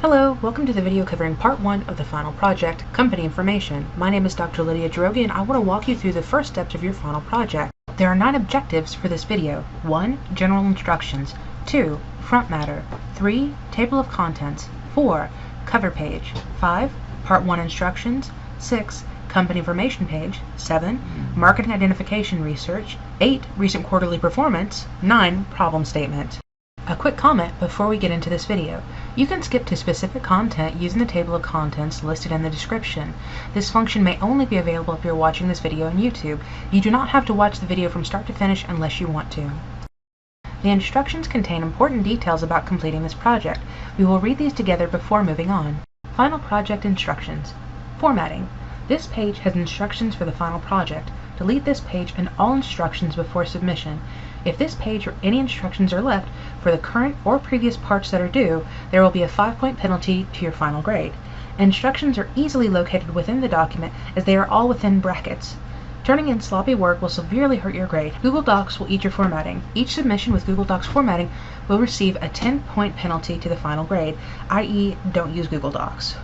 Hello, welcome to the video covering part 1 of the final project, Company Information. My name is Dr. Lydia Drogi and I want to walk you through the first steps of your final project. There are 9 objectives for this video. 1. General instructions. 2. Front matter. 3. Table of contents. 4. Cover page. 5. Part 1 instructions. 6. Company information page. 7. Marketing identification research. 8. Recent quarterly performance. 9. Problem statement. A quick comment before we get into this video. You can skip to specific content using the table of contents listed in the description. This function may only be available if you're watching this video on YouTube. You do not have to watch the video from start to finish unless you want to. The instructions contain important details about completing this project. We will read these together before moving on. Final project instructions. Formatting. This page has instructions for the final project. Delete this page and all instructions before submission. If this page or any instructions are left for the current or previous parts that are due, there will be a 5-point penalty to your final grade. Instructions are easily located within the document as they are all within brackets. Turning in sloppy work will severely hurt your grade. Google Docs will eat your formatting. Each submission with Google Docs formatting will receive a 10-point penalty to the final grade, i.e. don't use Google Docs.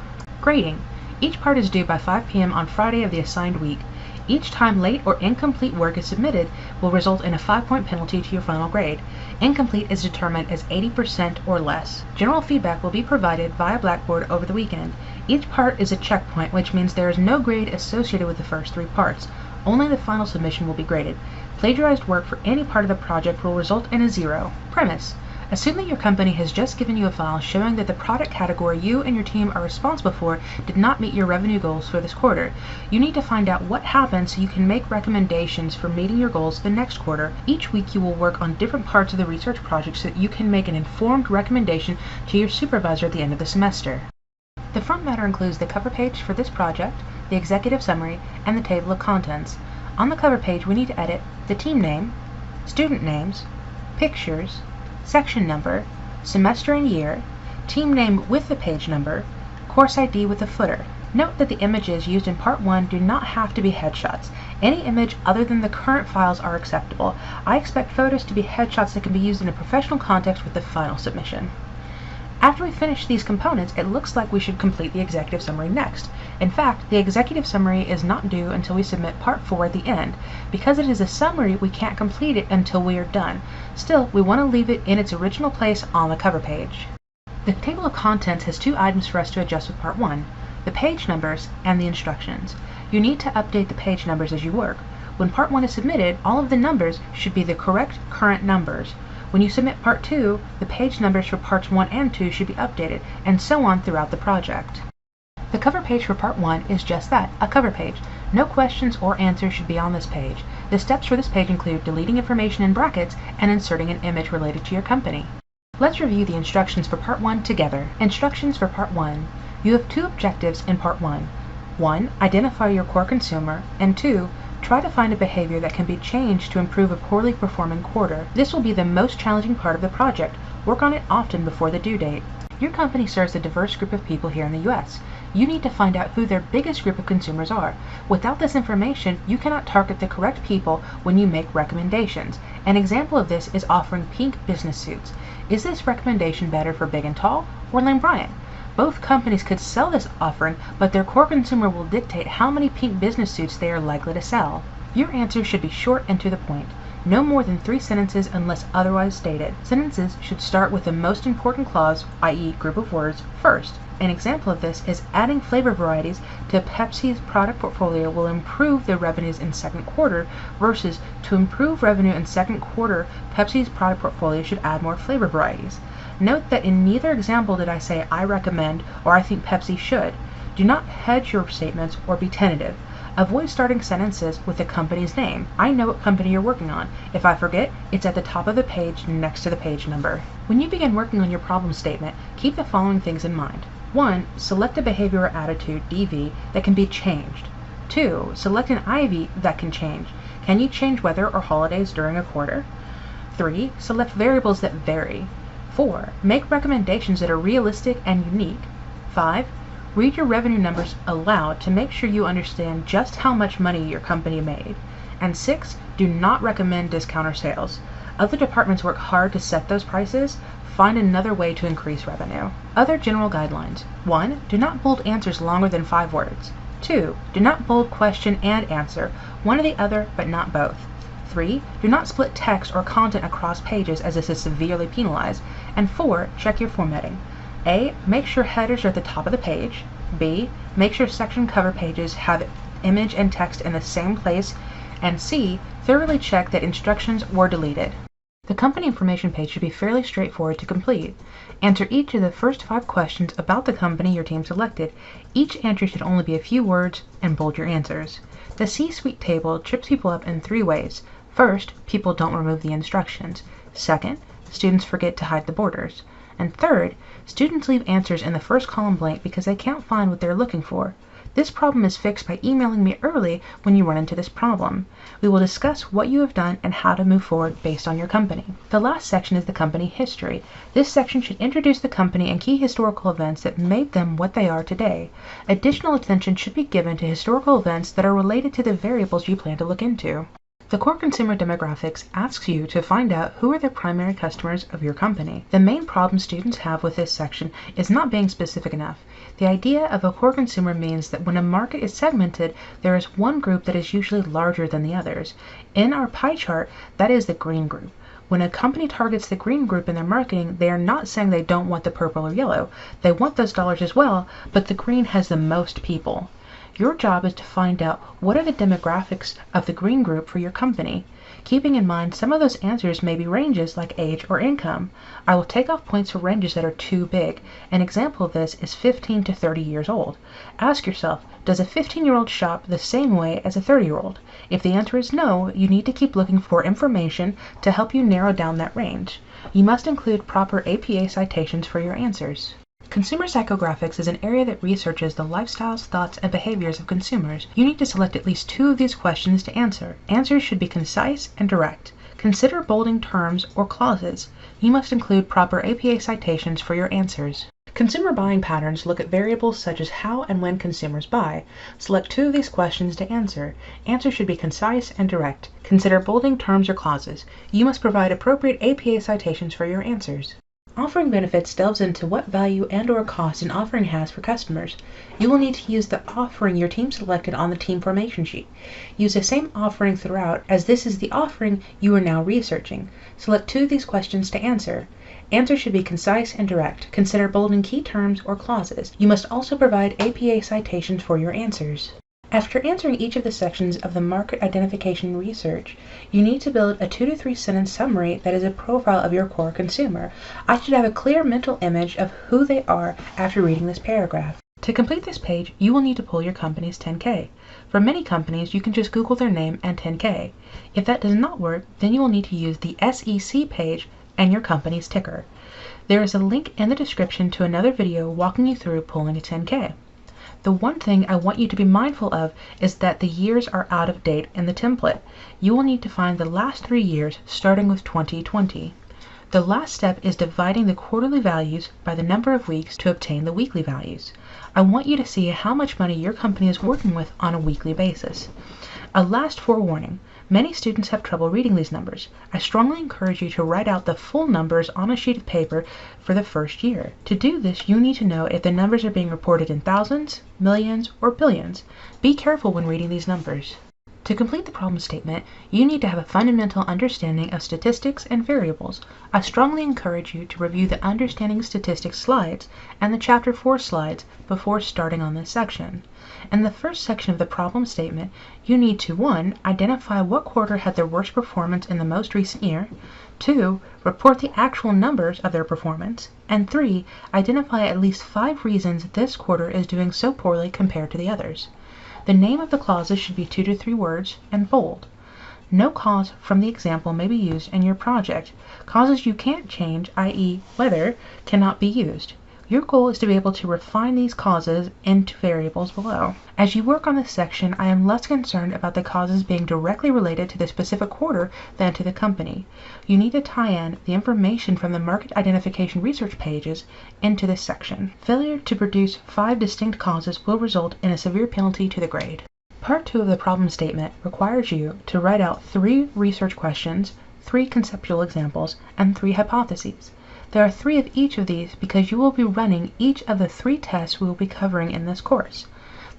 Grading. Each part is due by 5 p.m. on Friday of the assigned week. Each time late or incomplete work is submitted will result in a 5-point penalty to your final grade. Incomplete is determined as 80% or less. General feedback will be provided via Blackboard over the weekend. Each part is a checkpoint, which means there is no grade associated with the first 3 parts. Only the final submission will be graded. Plagiarized work for any part of the project will result in a 0. Premise. Assume that your company has just given you a file showing that the product category you and your team are responsible for did not meet your revenue goals for this quarter. You need to find out what happened so you can make recommendations for meeting your goals the next quarter. Each week you will work on different parts of the research project so that you can make an informed recommendation to your supervisor at the end of the semester. The front matter includes the cover page for this project, the executive summary, and the table of contents. On the cover page we need to edit the team name, student names, pictures, section number, semester and year, team name with the page number, course ID with the footer. Note that the images used in part 1 do not have to be headshots. Any image other than the current files are acceptable. I expect photos to be headshots that can be used in a professional context with the final submission. After we finish these components, it looks like we should complete the executive summary next. In fact, the executive summary is not due until we submit part 4 at the end. Because it is a summary, we can't complete it until we are done. Still, we want to leave it in its original place on the cover page. The table of contents has 2 items for us to adjust with part 1, the page numbers and the instructions. You need to update the page numbers as you work. When part 1 is submitted, all of the numbers should be the correct current numbers. When you submit part 2, the page numbers for parts 1 and 2 should be updated, and so on throughout the project. The cover page for part 1 is just that, a cover page. No questions or answers should be on this page. The steps for this page include deleting information in brackets and inserting an image related to your company. Let's review the instructions for part 1 together. Instructions for part 1. You have 2 objectives in part 1. 1. Identify your core consumer, and 2. Try to find a behavior that can be changed to improve a poorly performing quarter. This will be the most challenging part of the project. Work on it often before the due date. Your company serves a diverse group of people here in the US. You need to find out who their biggest group of consumers are. Without this information, you cannot target the correct people when you make recommendations. An example of this is offering pink business suits. Is this recommendation better for Big and Tall or Lane Bryant? Both companies could sell this offering, but their core consumer will dictate how many pink business suits they are likely to sell. Your answer should be short and to the point. No more than 3 sentences unless otherwise stated. Sentences should start with the most important clause, i.e. group of words, first. An example of this is adding flavor varieties to Pepsi's product portfolio will improve their revenues in second quarter versus to improve revenue in second quarter, Pepsi's product portfolio should add more flavor varieties. Note that in neither example did I say I recommend or I think Pepsi should. Do not hedge your statements or be tentative. Avoid starting sentences with the company's name. I know what company you're working on. If I forget, it's at the top of the page next to the page number. When you begin working on your problem statement, keep the following things in mind. 1. Select a behavior or attitude, DV, that can be changed. 2. Select an IV that can change. Can you change weather or holidays during a quarter? 3. Select variables that vary. 4. Make recommendations that are realistic and unique. 5. Read your revenue numbers aloud to make sure you understand just how much money your company made. And 6. Do not recommend discount or sales. Other departments work hard to set those prices. Find another way to increase revenue. Other general guidelines. 1. Do not bold answers longer than 5 words. 2. Do not bold question and answer, one or the other but not both. 3. Do not split text or content across pages, as this is severely penalized. And 4. Check your formatting. A. Make sure headers are at the top of the page. B. Make sure section cover pages have image and text in the same place. And C. Thoroughly check that instructions were deleted. The company information page should be fairly straightforward to complete. Answer each of the first 5 questions about the company your team selected. Each answer should only be a few words, and bold your answers. The C-suite table trips people up in 3 ways. First, people don't remove the instructions. Second, students forget to hide the borders. And third, students leave answers in the first column blank because they can't find what they're looking for. This problem is fixed by emailing me early when you run into this problem. We will discuss what you have done and how to move forward based on your company. The last section is the company history. This section should introduce the company and key historical events that made them what they are today. Additional attention should be given to historical events that are related to the variables you plan to look into. The core consumer demographics asks you to find out who are the primary customers of your company. The main problem students have with this section is not being specific enough. The idea of a core consumer means that when a market is segmented, there is one group that is usually larger than the others. In our pie chart, that is the green group. When a company targets the green group in their marketing, they are not saying they don't want the purple or yellow. They want those dollars as well, but the green has the most people. Your job is to find out what are the demographics of the green group for your company. Keeping in mind some of those answers may be ranges like age or income. I will take off points for ranges that are too big. An example of this is 15 to 30 years old. Ask yourself, does a 15-year-old shop the same way as a 30-year-old? If the answer is no, you need to keep looking for information to help you narrow down that range. You must include proper APA citations for your answers. Consumer psychographics is an area that researches the lifestyles, thoughts, and behaviors of consumers. You need to select at least 2 of these questions to answer. Answers should be concise and direct. Consider bolding terms or clauses. You must include proper APA citations for your answers. Consumer buying patterns look at variables such as how and when consumers buy. Select 2 of these questions to answer. Answers should be concise and direct. Consider bolding terms or clauses. You must provide appropriate APA citations for your answers. Offering benefits delves into what value and/or cost an offering has for customers. You will need to use the offering your team selected on the team formation sheet. Use the same offering throughout, as this is the offering you are now researching. Select 2 of these questions to answer. Answers should be concise and direct. Consider bolding key terms or clauses. You must also provide APA citations for your answers. After answering each of the sections of the market identification research, you need to build a 2 to 3 sentence summary that is a profile of your core consumer. I should have a clear mental image of who they are after reading this paragraph. To complete this page, you will need to pull your company's 10K. For many companies, you can just Google their name and 10K. If that does not work, then you will need to use the SEC page and your company's ticker. There is a link in the description to another video walking you through pulling a 10K. The one thing I want you to be mindful of is that the years are out of date in the template. You will need to find the last 3 years starting with 2020. The last step is dividing the quarterly values by the number of weeks to obtain the weekly values. I want you to see how much money your company is working with on a weekly basis. A last forewarning. Many students have trouble reading these numbers. I strongly encourage you to write out the full numbers on a sheet of paper for the first year. To do this, you need to know if the numbers are being reported in thousands, millions, or billions. Be careful when reading these numbers. To complete the problem statement, you need to have a fundamental understanding of statistics and variables. I strongly encourage you to review the Understanding Statistics slides and the Chapter 4 slides before starting on this section. In the first section of the problem statement, you need to 1. Identify what quarter had their worst performance in the most recent year, 2. Report the actual numbers of their performance, and 3. Identify at least 5 reasons this quarter is doing so poorly compared to the others. The name of the clauses should be 2 to 3 words and bold. No cause from the example may be used in your project. Causes you can't change, i.e. weather, cannot be used. Your goal is to be able to refine these causes into variables below. As you work on this section, I am less concerned about the causes being directly related to the specific quarter than to the company. You need to tie in the information from the market identification research pages into this section. Failure to produce 5 distinct causes will result in a severe penalty to the grade. Part 2 of the problem statement requires you to write out 3 research questions, 3 conceptual examples, and 3 hypotheses. There are 3 of each of these because you will be running each of the 3 tests we will be covering in this course.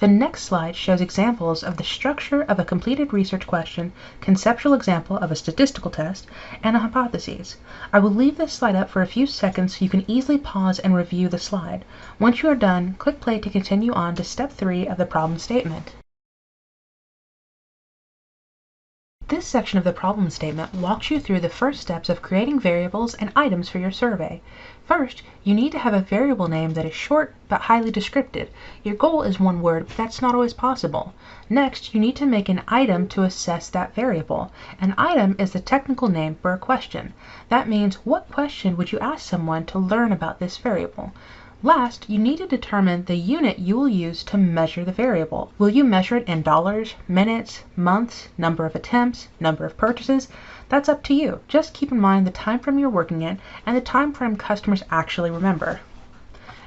The next slide shows examples of the structure of a completed research question, conceptual example of a statistical test, and a hypothesis. I will leave this slide up for a few seconds so you can easily pause and review the slide. Once you are done, click play to continue on to step 3 of the problem statement. This section of the problem statement walks you through the first steps of creating variables and items for your survey. First, you need to have a variable name that is short but highly descriptive. Your goal is 1 word, but that's not always possible. Next, you need to make an item to assess that variable. An item is the technical name for a question. That means, what question would you ask someone to learn about this variable? Last, you need to determine the unit you will use to measure the variable. Will you measure it in dollars, minutes, months, number of attempts, number of purchases? That's up to you. Just keep in mind the time frame you're working in and the time frame customers actually remember.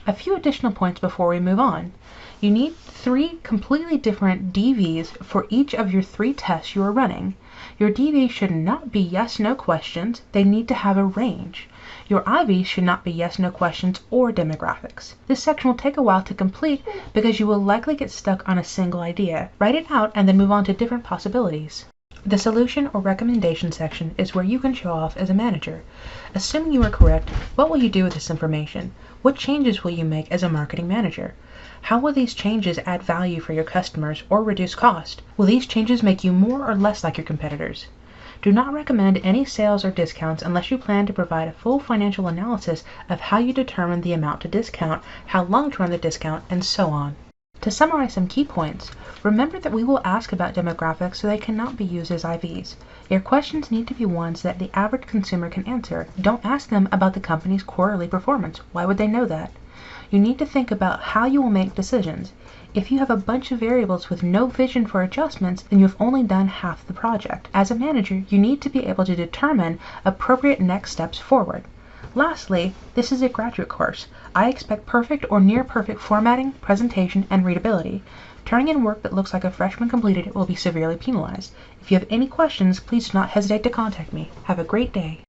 A few additional points before we move on. You need 3 completely different DVs for each of your 3 tests you are running. Your DVs should not be yes/no questions. They need to have a range. Your IVs should not be yes/no questions or demographics. This section will take a while to complete because you will likely get stuck on a single idea. Write it out and then move on to different possibilities. The solution or recommendation section is where you can show off as a manager. Assuming you are correct, what will you do with this information? What changes will you make as a marketing manager? How will these changes add value for your customers or reduce cost? Will these changes make you more or less like your competitors? Do not recommend any sales or discounts unless you plan to provide a full financial analysis of how you determine the amount to discount, how long to run the discount, and so on. To summarize some key points, remember that we will ask about demographics so they cannot be used as IVs. Your questions need to be ones that the average consumer can answer. Don't ask them about the company's quarterly performance. Why would they know that? You need to think about how you will make decisions. If you have a bunch of variables with no vision for adjustments, then you have only done half the project. As a manager, you need to be able to determine appropriate next steps forward. Lastly, this is a graduate course. I expect perfect or near perfect formatting, presentation, and readability. Turning in work that looks like a freshman completed it will be severely penalized. If you have any questions, please do not hesitate to contact me. Have a great day.